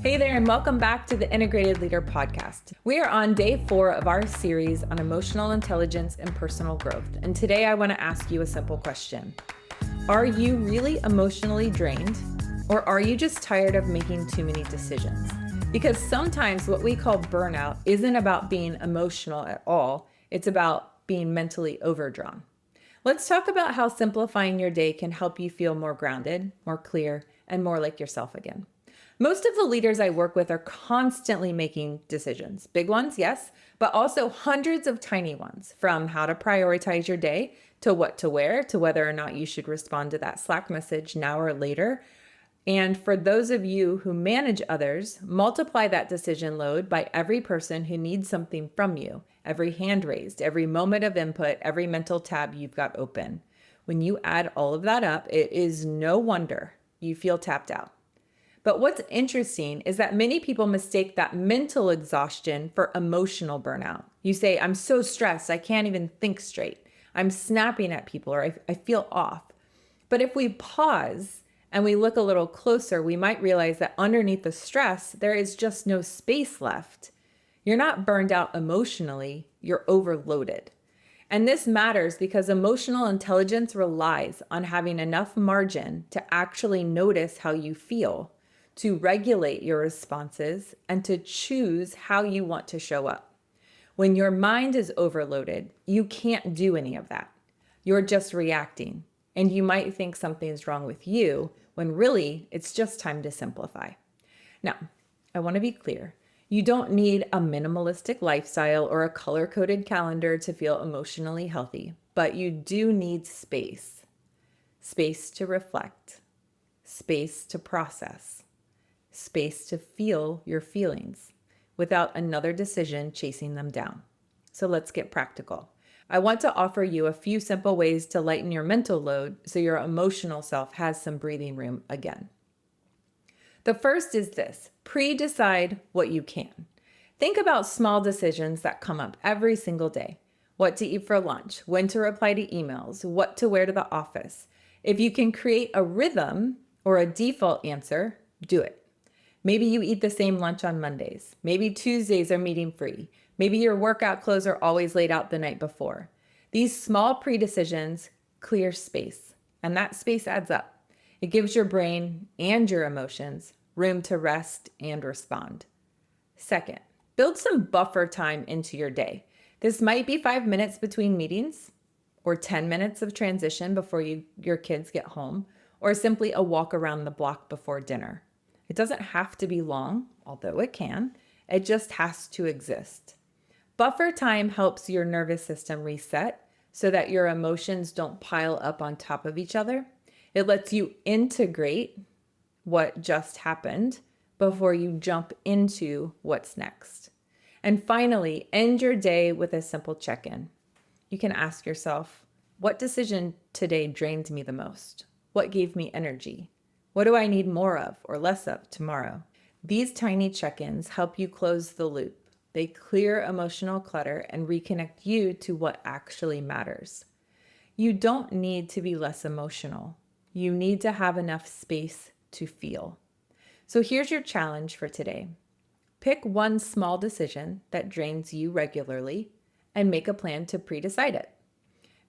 Hey there, and welcome back to the Integrated Leader Podcast. We are on day 4 of our series on emotional intelligence and personal growth. And today I want to ask you a simple question. Are you really emotionally drained, or are you just tired of making too many decisions? Because sometimes what we call burnout isn't about being emotional at all. It's about being mentally overdrawn. Let's talk about how simplifying your day can help you feel more grounded, more clear, and more like yourself again. Most of the leaders I work with are constantly making decisions. Big ones, yes, but also hundreds of tiny ones, from how to prioritize your day to what to wear to whether or not you should respond to that Slack message now or later. And for those of you who manage others, multiply that decision load by every person who needs something from you, every hand raised, every moment of input, every mental tab you've got open. When you add all of that up, it is no wonder you feel tapped out. But what's interesting is that many people mistake that mental exhaustion for emotional burnout. You say, I'm so stressed, I can't even think straight. I'm snapping at people, or I feel off. But if we pause and we look a little closer, we might realize that underneath the stress, there is just no space left. You're not burned out emotionally, you're overloaded. And this matters because emotional intelligence relies on having enough margin to actually notice how you feel, to regulate your responses, and to choose how you want to show up. When your mind is overloaded, you can't do any of that. You're just reacting, and you might think something's wrong with you when really it's just time to simplify. Now, I want to be clear. You don't need a minimalistic lifestyle or a color-coded calendar to feel emotionally healthy, but you do need space. Space to reflect, space to process, space to feel your feelings without another decision chasing them down. So let's get practical. I want to offer you a few simple ways to lighten your mental load so your emotional self has some breathing room again. The first is this: pre-decide what you can. Think about small decisions that come up every single day. What to eat for lunch, when to reply to emails, what to wear to the office. If you can create a rhythm or a default answer, do it. Maybe you eat the same lunch on Mondays. Maybe Tuesdays are meeting free. Maybe your workout clothes are always laid out the night before. These small pre-decisions clear space, and that space adds up. It gives your brain and your emotions room to rest and respond. Second, build some buffer time into your day. This might be 5 minutes between meetings, or 10 minutes of transition before your kids get home, or simply a walk around the block before dinner. It doesn't have to be long, although it can. It just has to exist. Buffer time helps your nervous system reset so that your emotions don't pile up on top of each other. It lets you integrate what just happened before you jump into what's next. And finally, end your day with a simple check-in. You can ask yourself, what decision today drained me the most? What gave me energy? What do I need more of or less of tomorrow? These tiny check-ins help you close the loop. They clear emotional clutter and reconnect you to what actually matters. You don't need to be less emotional. You need to have enough space to feel. So here's your challenge for today. Pick one small decision that drains you regularly and make a plan to pre-decide it.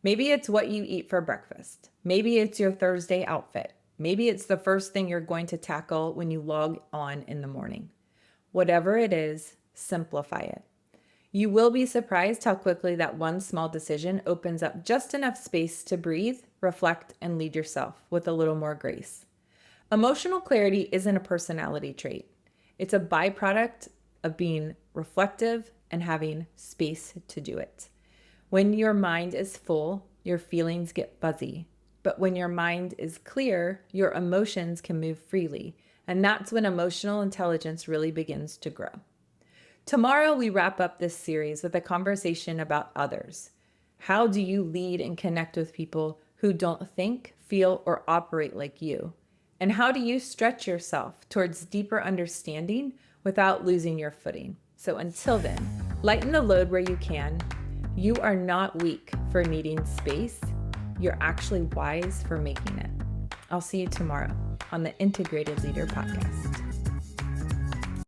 Maybe it's what you eat for breakfast. Maybe it's your Thursday outfit. Maybe it's the first thing you're going to tackle when you log on in the morning. Whatever it is, simplify it. You will be surprised how quickly that one small decision opens up just enough space to breathe, reflect, and lead yourself with a little more grace. Emotional clarity isn't a personality trait. It's a byproduct of being reflective and having space to do it. When your mind is full, your feelings get fuzzy. But when your mind is clear, your emotions can move freely. And that's when emotional intelligence really begins to grow. Tomorrow, we wrap up this series with a conversation about others. How do you lead and connect with people who don't think, feel, or operate like you? And how do you stretch yourself towards deeper understanding without losing your footing? So until then, lighten the load where you can. You are not weak for needing space. You're actually wise for making it. I'll see you tomorrow on the Integrated Leader Podcast.